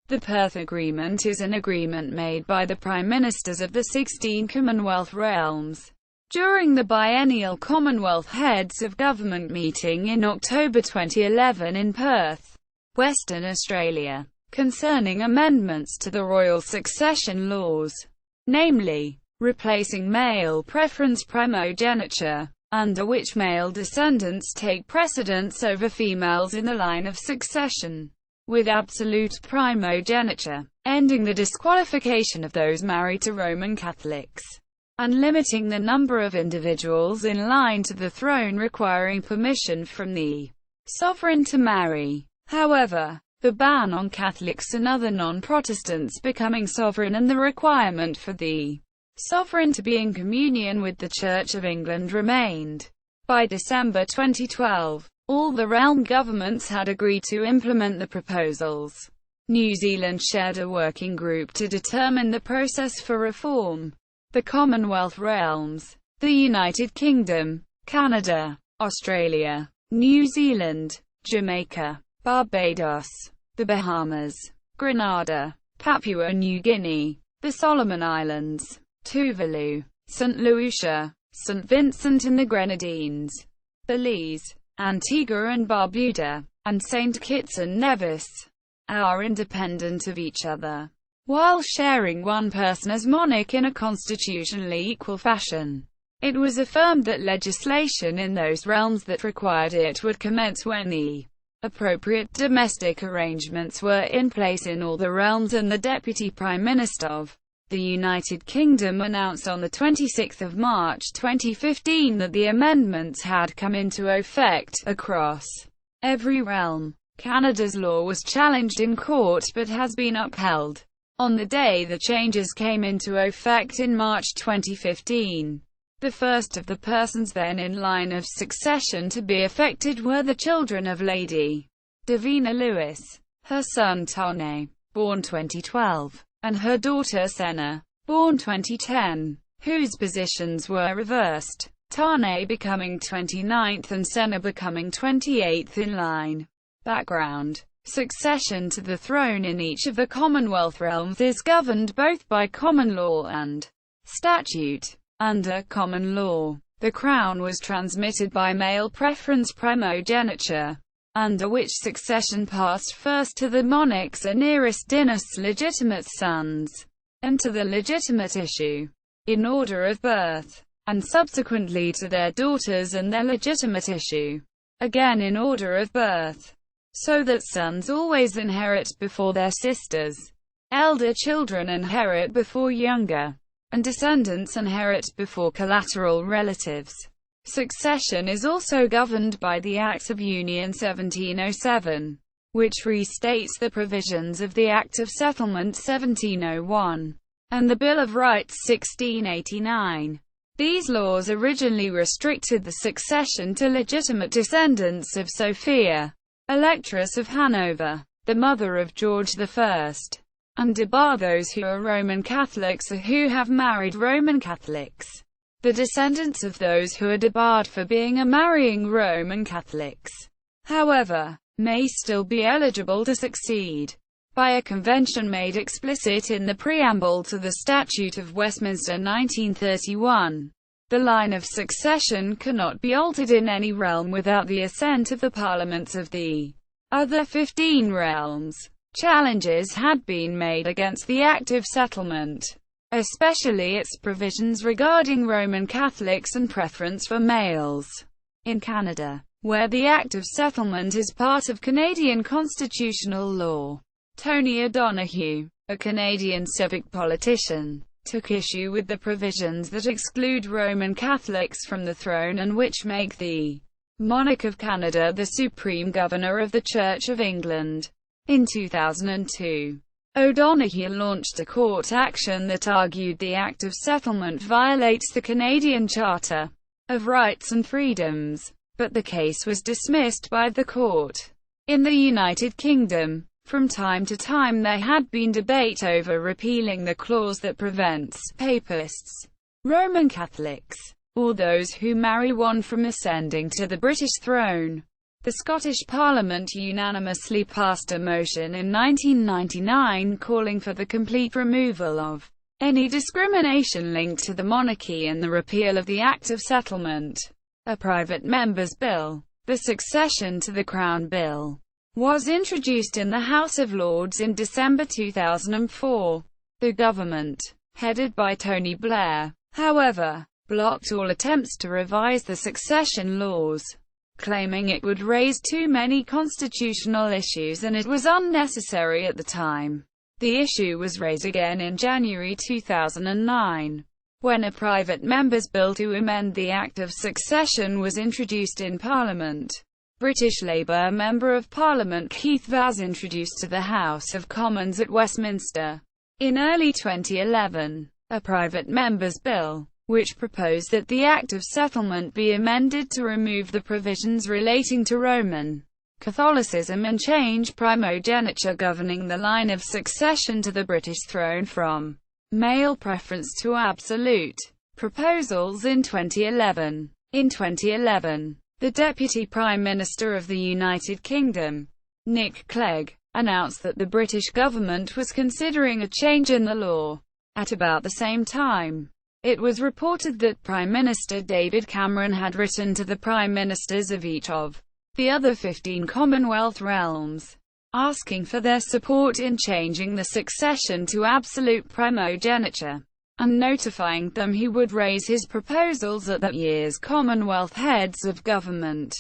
The Perth Agreement is an agreement made by the Prime Ministers of the 16 Commonwealth realms during the biennial Commonwealth Heads of Government meeting in October 2011 in Perth, Western Australia, concerning amendments to the royal succession laws, namely, replacing male preference primogeniture, under which male descendants take precedence over females in the line of succession, with absolute primogeniture, ending the disqualification of those married to Roman Catholics, and limiting the number of individuals in line to the throne requiring permission from the sovereign to marry. However, the ban on Catholics and other non-Protestants becoming sovereign and the requirement for the sovereign to be in communion with the Church of England remained. By December 2012, all the realm governments had agreed to implement the proposals. New Zealand chaired a working group to determine the process for reform. The Commonwealth realms, the United Kingdom, Canada, Australia, New Zealand, Jamaica, Barbados, the Bahamas, Grenada, Papua New Guinea, the Solomon Islands, Tuvalu, St. Lucia, St. Vincent and the Grenadines, Belize, Antigua and Barbuda, and Saint Kitts and Nevis, are independent of each other, while sharing one person as monarch in a constitutionally equal fashion. It was affirmed that legislation in those realms that required it would commence when the appropriate domestic arrangements were in place in all the realms, and the Deputy Prime Minister of the United Kingdom announced on 26 March 2015 that the amendments had come into effect across every realm. Canada's law was challenged in court but has been upheld. On the day the changes came into effect in March 2015, the first of the persons then in line of succession to be affected were the children of Lady Davina Lewis, her son Tane, born 2012, and her daughter Senna, born 2010, whose positions were reversed, Tane becoming 29th and Senna becoming 28th in line. Background: succession to the throne in each of the Commonwealth realms is governed both by common law and statute. Under common law, the crown was transmitted by male preference primogeniture, under which succession passed first to the monarch's or nearest dynast's legitimate sons, and to the legitimate issue, in order of birth, and subsequently to their daughters and their legitimate issue, again in order of birth, so that sons always inherit before their sisters, elder children inherit before younger, and descendants inherit before collateral relatives. Succession is also governed by the Act of Union 1707, which restates the provisions of the Act of Settlement 1701, and the Bill of Rights 1689. These laws originally restricted the succession to legitimate descendants of Sophia, Electress of Hanover, the mother of George I, and debar those who are Roman Catholics or who have married Roman Catholics. The descendants of those who are debarred for being or marrying Roman Catholics, however, may still be eligible to succeed. By a convention made explicit in the preamble to the Statute of Westminster 1931, the line of succession cannot be altered in any realm without the assent of the parliaments of the other 15 realms. Challenges had been made against the Act of Settlement, especially its provisions regarding Roman Catholics and preference for males. In Canada, where the Act of Settlement is part of Canadian constitutional law, Tony O'Donoghue, a Canadian civic politician, took issue with the provisions that exclude Roman Catholics from the throne and which make the monarch of Canada the supreme governor of the Church of England. In 2002, O'Donoghue launched a court action that argued the Act of Settlement violates the Canadian Charter of Rights and Freedoms, but the case was dismissed by the court. In the United Kingdom, from time to time there had been debate over repealing the clause that prevents Papists, Roman Catholics, or those who marry one from ascending to the British throne. The Scottish Parliament unanimously passed a motion in 1999 calling for the complete removal of any discrimination linked to the monarchy and the repeal of the Act of Settlement, a private member's bill. The succession to the Crown Bill was introduced in the House of Lords in December 2004. The government, headed by Tony Blair, however, blocked all attempts to revise the succession laws, claiming it would raise too many constitutional issues and it was unnecessary at the time. The issue was raised again in January 2009, when a private member's bill to amend the Act of Succession was introduced in Parliament. British Labour Member of Parliament Keith Vaz introduced to the House of Commons at Westminster in early 2011 a private member's bill, which proposed that the Act of Settlement be amended to remove the provisions relating to Roman Catholicism and change primogeniture governing the line of succession to the British throne from male preference to absolute. Proposals in 2011. In 2011, the Deputy Prime Minister of the United Kingdom, Nick Clegg, announced that the British government was considering a change in the law. At about the same time, it was reported that Prime Minister David Cameron had written to the Prime Ministers of each of the other 15 Commonwealth realms, asking for their support in changing the succession to absolute primogeniture, and notifying them he would raise his proposals at that year's Commonwealth Heads of Government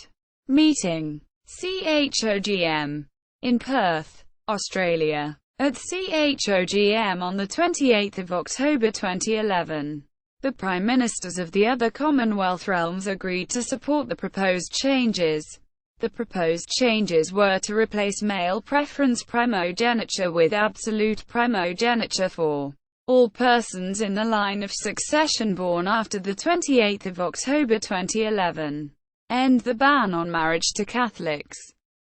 meeting, CHOGM, in Perth, Australia. At CHOGM on 28 October 2011, the Prime Ministers of the other Commonwealth realms agreed to support the proposed changes. The proposed changes were to replace male preference primogeniture with absolute primogeniture for all persons in the line of succession born after 28 October 2011, end the ban on marriage to Catholics,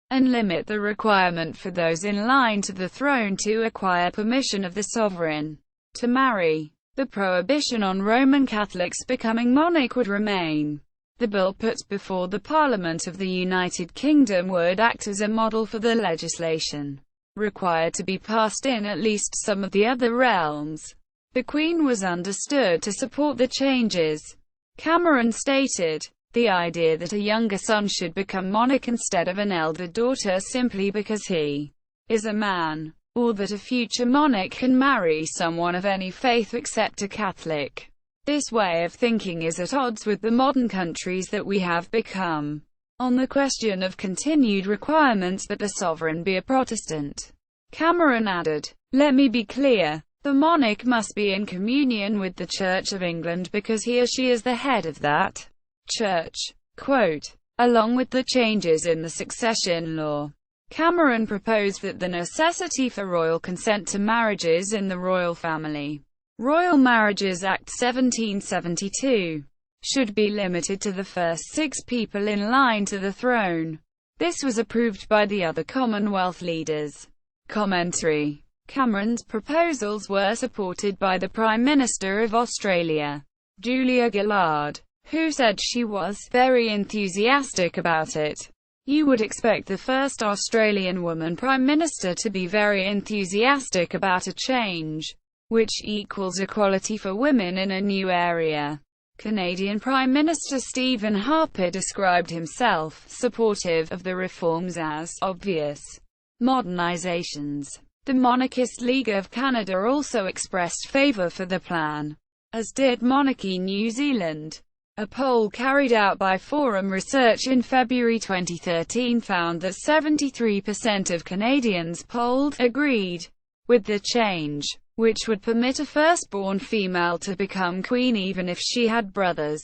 and limit the requirement for those in line to the throne to acquire permission of the sovereign to marry. The prohibition on Roman Catholics becoming monarch would remain. The bill put before the Parliament of the United Kingdom would act as a model for the legislation required to be passed in at least some of the other realms. The Queen was understood to support the changes. Cameron stated, "The idea that a younger son should become monarch instead of an elder daughter simply because he is a man, or that a future monarch can marry someone of any faith except a Catholic. This way of thinking is at odds with the modern countries that we have become." On the question of continued requirements that the sovereign be a Protestant, Cameron added, "Let me be clear. The monarch must be in communion with the Church of England because he or she is the head of that church." Quote, along with the changes in the succession law, Cameron proposed that the necessity for royal consent to marriages in the royal family, Royal Marriages Act 1772, should be limited to the first 6 people in line to the throne. This was approved by the other Commonwealth leaders. Commentary. Cameron's proposals were supported by the Prime Minister of Australia, Julia Gillard, who said she was very enthusiastic about it. You would expect the first Australian woman Prime Minister to be very enthusiastic about a change which equals equality for women in a new area. Canadian Prime Minister Stephen Harper described himself supportive of the reforms as obvious modernizations. The Monarchist League of Canada also expressed favour for the plan, as did Monarchy New Zealand. A poll carried out by Forum Research in February 2013 found that 73% of Canadians polled agreed with the change, which would permit a firstborn female to become queen even if she had brothers.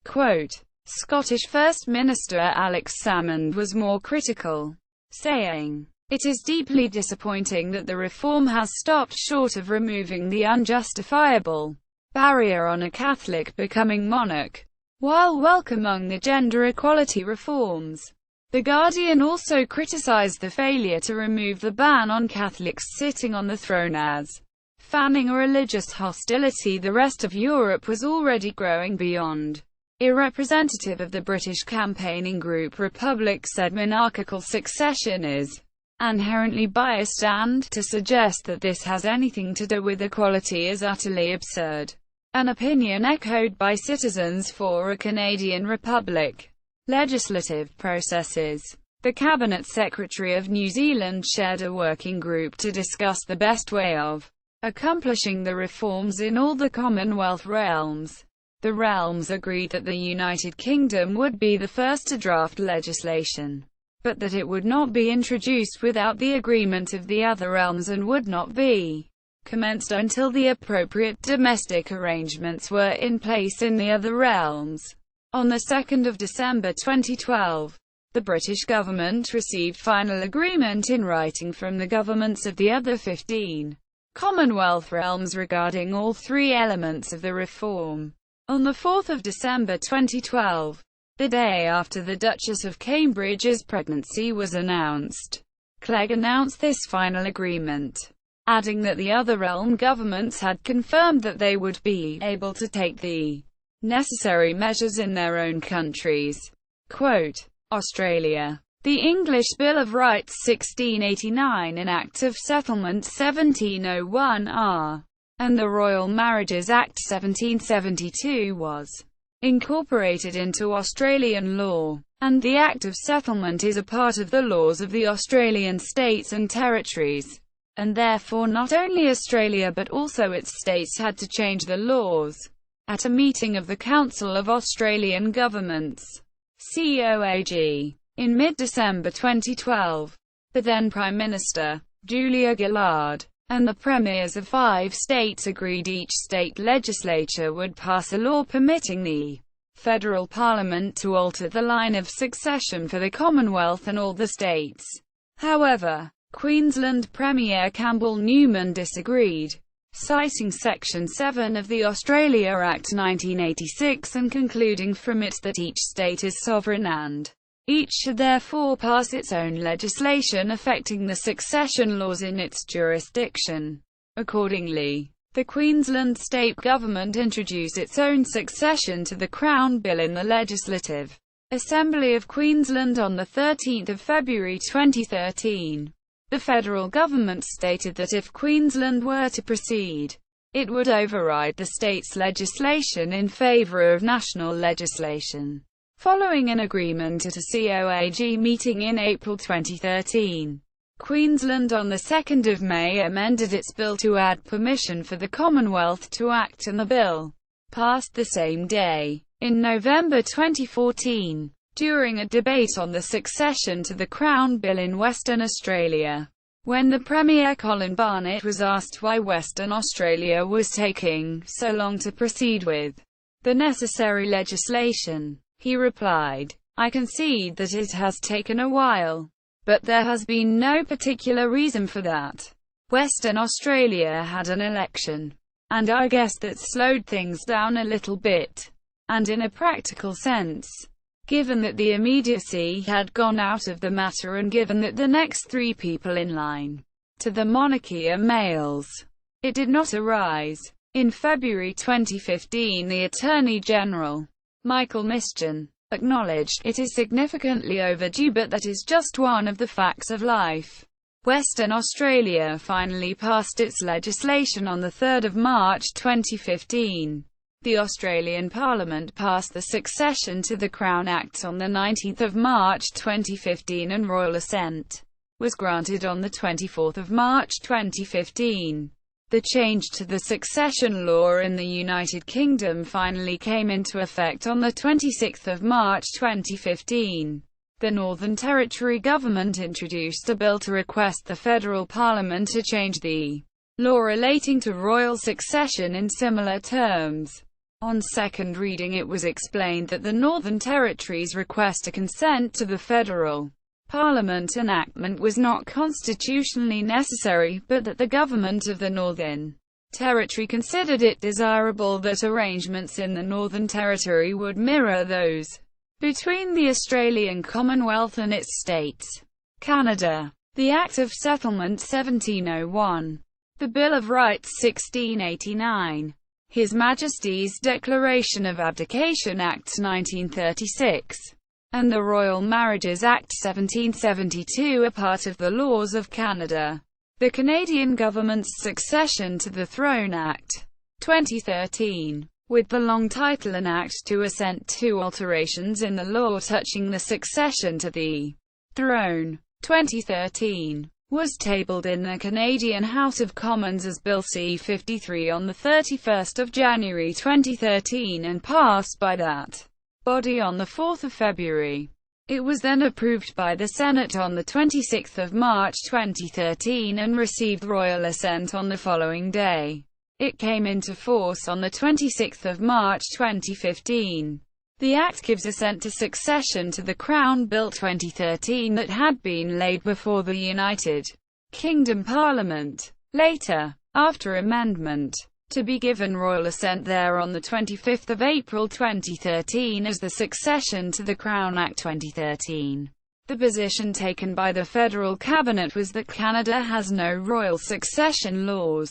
Quote, Scottish First Minister Alex Salmond was more critical, saying, "It is deeply disappointing that the reform has stopped short of removing the unjustifiable barrier on a Catholic becoming monarch." While welcoming the gender equality reforms, The Guardian also criticized the failure to remove the ban on Catholics sitting on the throne as fanning a religious hostility the rest of Europe was already growing beyond. a representative of the British campaigning group Republic, said monarchical succession is inherently biased, and to suggest that this has anything to do with equality is utterly absurd. An opinion echoed by citizens for a Canadian Republic. Legislative processes. The Cabinet Secretary of New Zealand chaired a working group to discuss the best way of accomplishing the reforms in all the Commonwealth realms. The realms agreed that the United Kingdom would be the first to draft legislation, but that it would not be introduced without the agreement of the other realms and would not be commenced until the appropriate domestic arrangements were in place in the other realms. On the 2nd of December 2012, the British government received final agreement in writing from the governments of the other 15 Commonwealth realms regarding all three elements of the reform. On the 4th of December 2012, the day after the Duchess of Cambridge's pregnancy was announced, Clegg announced this final agreement, adding that the other realm governments had confirmed that they would be able to take the necessary measures in their own countries. Quote, Australia. The English Bill of Rights 1689 and Act of Settlement 1701 and the Royal Marriages Act 1772 was incorporated into Australian law, and the Act of Settlement is a part of the laws of the Australian states and territories, and therefore not only Australia but also its states had to change the laws. At a meeting of the Council of Australian Governments, COAG, in mid-December 2012, the then Prime Minister, Julia Gillard, and the premiers of 5 states agreed each state legislature would pass a law permitting the federal parliament to alter the line of succession for the Commonwealth and all the states. However, Queensland Premier Campbell Newman disagreed, citing Section 7 of the Australia Act 1986 and concluding from it that each state is sovereign and each should therefore pass its own legislation affecting the succession laws in its jurisdiction. Accordingly, the Queensland state government introduced its own succession to the Crown Bill in the Legislative Assembly of Queensland on 13 February 2013. The federal government stated that if Queensland were to proceed, it would override the state's legislation in favour of national legislation. Following an agreement at a COAG meeting in April 2013, Queensland on 2 May amended its bill to add permission for the Commonwealth to act, and the bill passed the same day. In November 2014, during a debate on the succession to the Crown Bill in Western Australia, when the Premier Colin Barnett was asked why Western Australia was taking so long to proceed with the necessary legislation, he replied, "I concede that it has taken a while, but there has been no particular reason for that. Western Australia had an election, and I guess that slowed things down a little bit. And in a practical sense, given that the immediacy had gone out of the matter and given that the next 3 people in line to the monarchy are males, it did not arise." In February 2015, the Attorney General, Michael Mischin, acknowledged, "It is significantly overdue, but that is just one of the facts of life." Western Australia finally passed its legislation on 3 March 2015. The Australian Parliament passed the Succession to the Crown Act on 19 March 2015 and royal assent was granted on 24 March 2015. The change to the succession law in the United Kingdom finally came into effect on 26 March 2015. The Northern Territory government introduced a bill to request the federal parliament to change the law relating to royal succession in similar terms. On second reading, it was explained that the Northern Territory's request to consent to the federal Parliament enactment was not constitutionally necessary, but that the government of the Northern Territory considered it desirable that arrangements in the Northern Territory would mirror those between the Australian Commonwealth and its states. Canada. The Act of Settlement 1701. The Bill of Rights 1689. His Majesty's Declaration of Abdication Act 1936, and the Royal Marriages Act 1772 are part of the laws of Canada. The Canadian government's Succession to the Throne Act 2013, with the long title An Act to Assent to Alterations in the Law Touching the Succession to the Throne, 2013, was tabled in the Canadian House of Commons as Bill C-53 on 31 January 2013 and passed by that body on 4 February. It was then approved by the Senate on 26 March 2013 and received royal assent on the following day. It came into force on 26 March 2015. The Act gives assent to succession to the Crown Bill 2013 that had been laid before the United Kingdom Parliament. Later, after amendment, to be given royal assent there on 25 April 2013 as the Succession to the Crown Act 2013. The position taken by the Federal Cabinet was that Canada has no royal succession laws,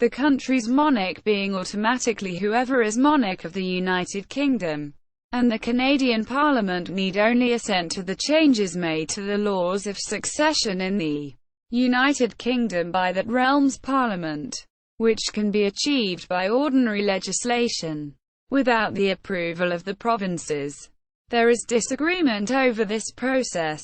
the country's monarch being automatically whoever is monarch of the United Kingdom, and the Canadian Parliament need only assent to the changes made to the laws of succession in the United Kingdom by that realm's Parliament, which can be achieved by ordinary legislation, without the approval of the provinces. There is disagreement over this process,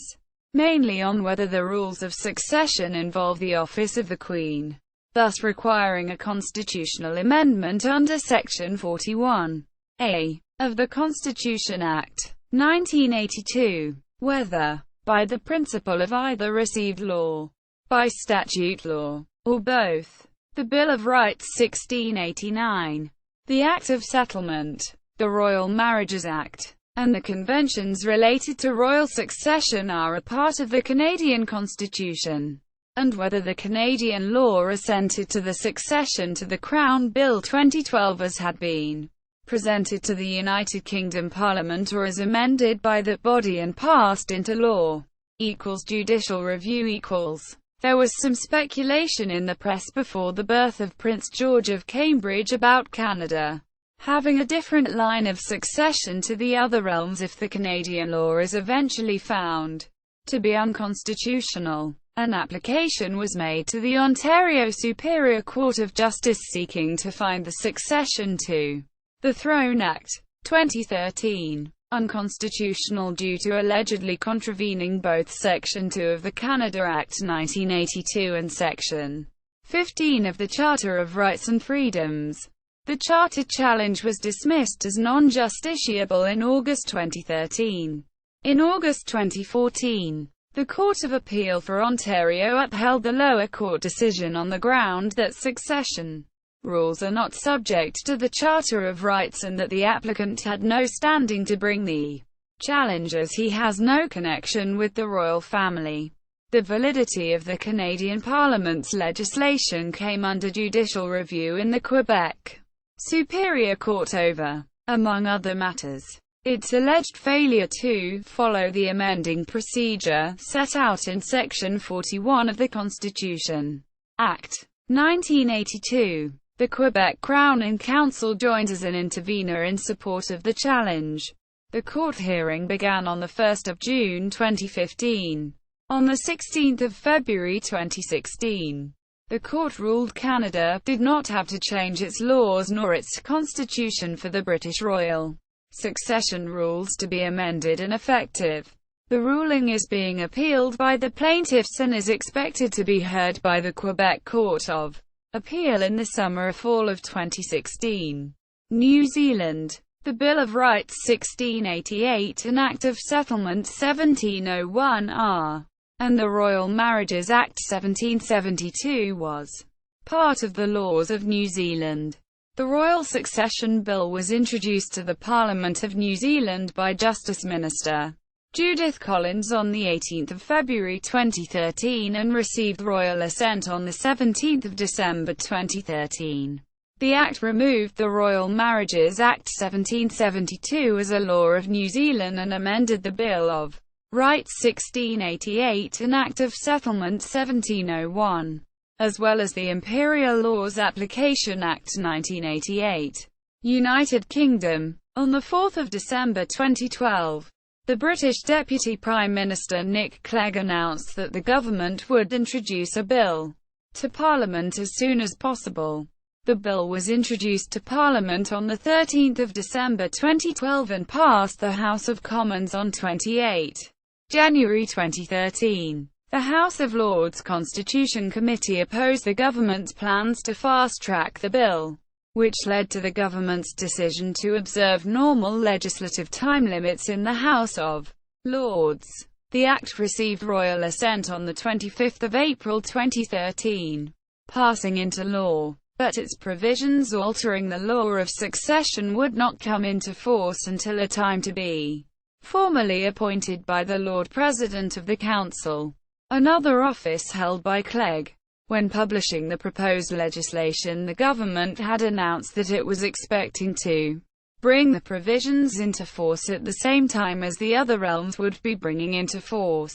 mainly on whether the rules of succession involve the office of the Queen, thus requiring a constitutional amendment under Section 41A of the Constitution Act 1982, whether by the principle of either received law, by statute law, or both. The Bill of Rights 1689, the Act of Settlement, the Royal Marriages Act, and the conventions related to royal succession are a part of the Canadian Constitution, and whether the Canadian law assented to the Succession to the Crown Bill 2012 as had been presented to the United Kingdom Parliament or as amended by that body and passed into law, equals judicial review equals. There was some speculation in the press before the birth of Prince George of Cambridge about Canada having a different line of succession to the other realms if the Canadian law is eventually found to be unconstitutional. An application was made to the Ontario Superior Court of Justice seeking to find the Succession to the Throne Act 2013 unconstitutional due to allegedly contravening both Section 2 of the Canada Act 1982 and Section 15 of the Charter of Rights and Freedoms. The charter challenge was dismissed as non-justiciable in August 2013. In August 2014, the Court of Appeal for Ontario upheld the lower court decision on the ground that succession rules are not subject to the Charter of Rights and that the applicant had no standing to bring the challenge as he has no connection with the royal family. The validity of the Canadian Parliament's legislation came under judicial review in the Quebec Superior Court over, among other matters, its alleged failure to follow the amending procedure set out in Section 41 of the Constitution Act 1982. The Quebec Crown and Council joined as an intervener in support of the challenge. The court hearing began on 1 June 2015. On 16 February 2016, the court ruled Canada did not have to change its laws nor its constitution for the British royal succession rules to be amended and effective. The ruling is being appealed by the plaintiffs and is expected to be heard by the Quebec Court of Appeal in the summer or fall of 2016. New Zealand. The Bill of Rights 1688, an Act of Settlement 1701R, and the Royal Marriages Act 1772 was part of the laws of New Zealand. The Royal Succession Bill was introduced to the Parliament of New Zealand by Justice Minister Judith Collins on 18 February 2013 and received royal assent on 17 December 2013. The Act removed the Royal Marriages Act 1772 as a law of New Zealand and amended the Bill of Rights 1688, an Act of Settlement 1701. as well as the Imperial Laws Application Act 1988. United Kingdom. On 4 December 2012, the British Deputy Prime Minister Nick Clegg announced that the government would introduce a bill to Parliament as soon as possible. The bill was introduced to Parliament on 13 December 2012 and passed the House of Commons on 28 January 2013. The House of Lords Constitution Committee opposed the government's plans to fast-track the bill, which led to the government's decision to observe normal legislative time limits in the House of Lords. The act received royal assent on 25 April 2013, passing into law, but its provisions altering the law of succession would not come into force until a time to be formally appointed by the Lord President of the Council, another office held by Clegg. When publishing the proposed legislation, the government had announced that it was expecting to bring the provisions into force at the same time as the other realms would be bringing into force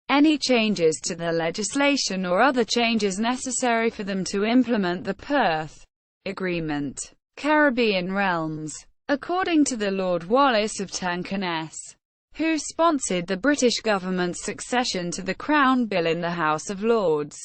any changes to the legislation or other changes necessary for them to implement the Perth Agreement. Caribbean realms. According to the Lord Wallace of Tankeness, who sponsored the British government's succession to the Crown Bill in the House of Lords,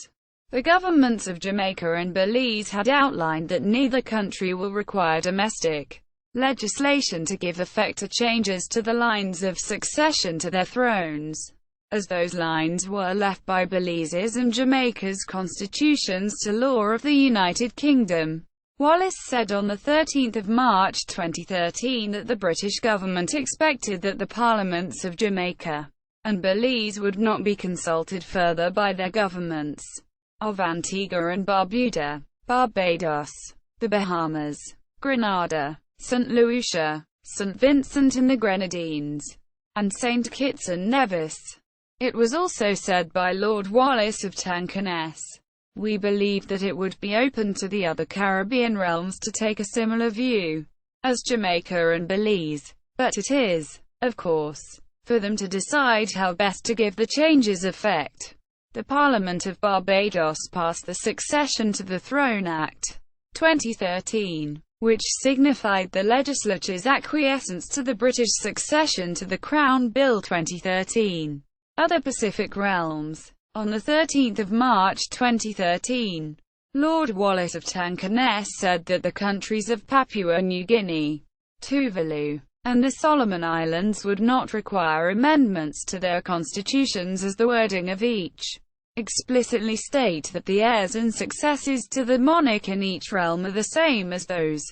the governments of Jamaica and Belize had outlined that neither country will require domestic legislation to give effect to changes to the lines of succession to their thrones, as those lines were left by Belize's and Jamaica's constitutions to law of the United Kingdom. Wallace said on 13 March 2013 that the British government expected that the parliaments of Jamaica and Belize would not be consulted further by their governments of Antigua and Barbuda, Barbados, the Bahamas, Grenada, St. Lucia, St. Vincent and the Grenadines, and Saint Kitts and Nevis. It was also said by Lord Wallace of Tankeness, "We believe that it would be open to the other Caribbean realms to take a similar view as Jamaica and Belize, but it is, of course, for them to decide how best to give the changes effect." The Parliament of Barbados passed the Succession to the Throne Act 2013, which signified the legislature's acquiescence to the British succession to the Crown Bill 2013. Other Pacific realms. On 13 March 2013, Lord Wallace of Tankeness said that the countries of Papua New Guinea, Tuvalu, and the Solomon Islands would not require amendments to their constitutions, as the wording of each explicitly state that the heirs and successors to the monarch in each realm are the same as those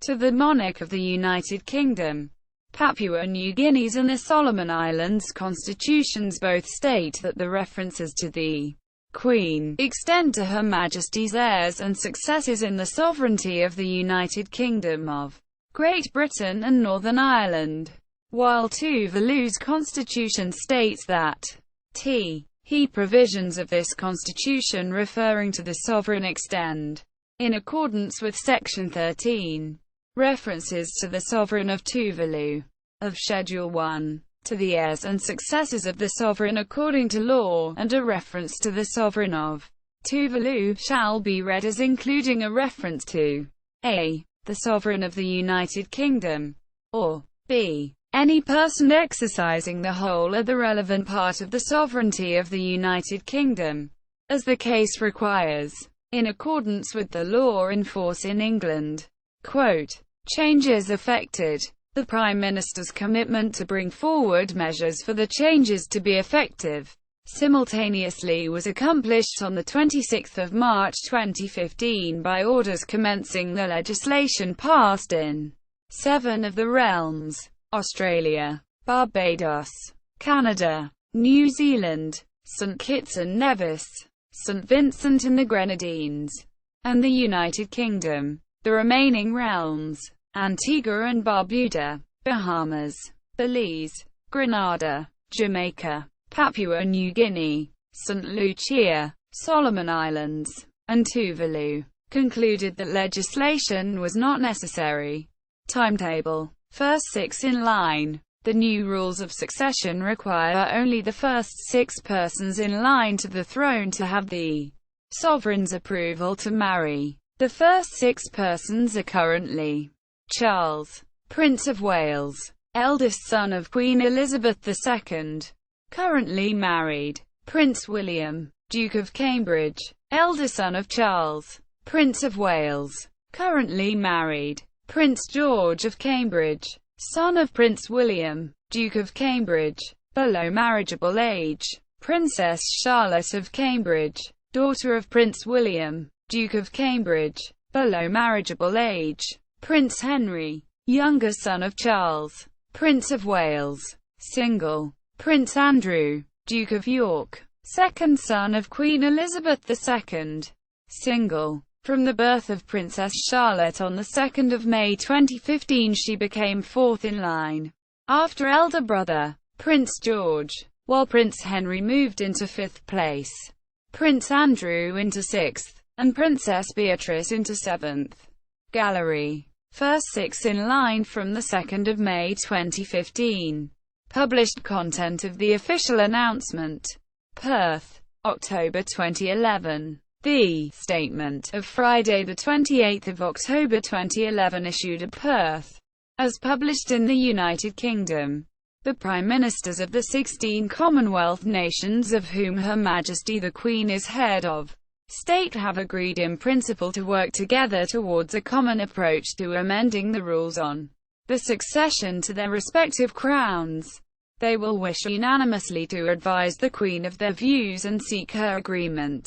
to the monarch of the United Kingdom. Papua New Guinea's and the Solomon Islands constitutions both state that the references to the Queen extend to Her Majesty's heirs and successors in the sovereignty of the United Kingdom of Great Britain and Northern Ireland, while Tuvalu's constitution states that he provisions of this constitution referring to the sovereign extend, in accordance with Section 13, references to the sovereign of Tuvalu, of Schedule 1, to the heirs and successors of the sovereign according to law, and a reference to the sovereign of Tuvalu shall be read as including a reference to a. the sovereign of the United Kingdom, or b. any person exercising the whole or the relevant part of the sovereignty of the United Kingdom, as the case requires, in accordance with the law in force in England. Quote, changes affected. The Prime Minister's commitment to bring forward measures for the changes to be effective simultaneously was accomplished on 26 March 2015 by orders commencing the legislation passed in 7 of the realms: Australia, Barbados, Canada, New Zealand, Saint Kitts and Nevis, St. Vincent and the Grenadines, and the United Kingdom. The remaining realms: Antigua and Barbuda, Bahamas, Belize, Grenada, Jamaica, Papua New Guinea, St. Lucia, Solomon Islands, and Tuvalu, concluded that legislation was not necessary. Timetable. First 6 in line. The new rules of succession require only the first 6 persons in line to the throne to have the Sovereign's approval to marry. The first 6 persons are currently: Charles, Prince of Wales, eldest son of Queen Elizabeth II, currently married; Prince William, Duke of Cambridge, elder son of Charles, Prince of Wales, currently married; Prince George of Cambridge, son of Prince William, Duke of Cambridge, below marriageable age; Princess Charlotte of Cambridge, daughter of Prince William, Duke of Cambridge, below marriageable age; Prince Henry, younger son of Charles, Prince of Wales, single; Prince Andrew, Duke of York, second son of Queen Elizabeth II, single. From the birth of Princess Charlotte on the 2nd of May 2015, she became 4th in line, after elder brother, Prince George, while Prince Henry moved into 5th place, Prince Andrew into 6th, and Princess Beatrice into 7th. Gallery. First 6 in line from the 2nd of May 2015. Published content of the official announcement. Perth, October 2011. The statement of Friday, 28 October 2011, issued at Perth, as published in the United Kingdom. The Prime Ministers of the 16 Commonwealth nations, of whom Her Majesty the Queen is head of state, have agreed in principle to work together towards a common approach to amending the rules on the succession to their respective crowns. They will wish unanimously to advise the Queen of their views and seek her agreement.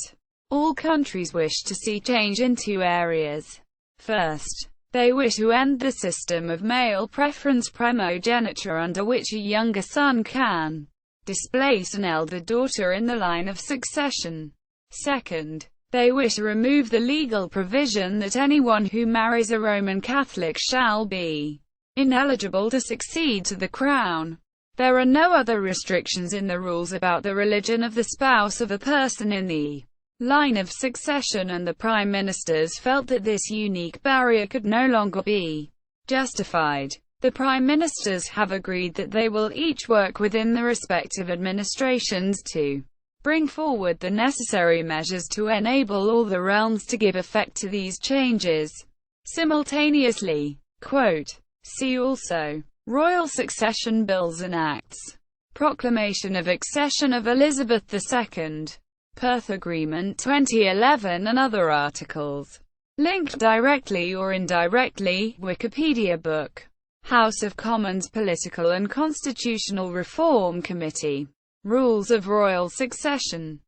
All countries wish to see change in 2 areas. First, they wish to end the system of male preference primogeniture, under which a younger son can displace an elder daughter in the line of succession. Second, they wish to remove the legal provision that anyone who marries a Roman Catholic shall be ineligible to succeed to the crown. There are no other restrictions in the rules about the religion of the spouse of a person in the line of succession, and the Prime Ministers felt that this unique barrier could no longer be justified. The Prime Ministers have agreed that they will each work within the respective administrations to bring forward the necessary measures to enable all the realms to give effect to these changes simultaneously. Quote, see also Royal Succession Bills and Acts. Proclamation of Accession of Elizabeth II. Perth Agreement 2011 and other articles. Linked directly or indirectly. Wikipedia book. House of Commons Political and Constitutional Reform Committee. Rules of Royal Succession.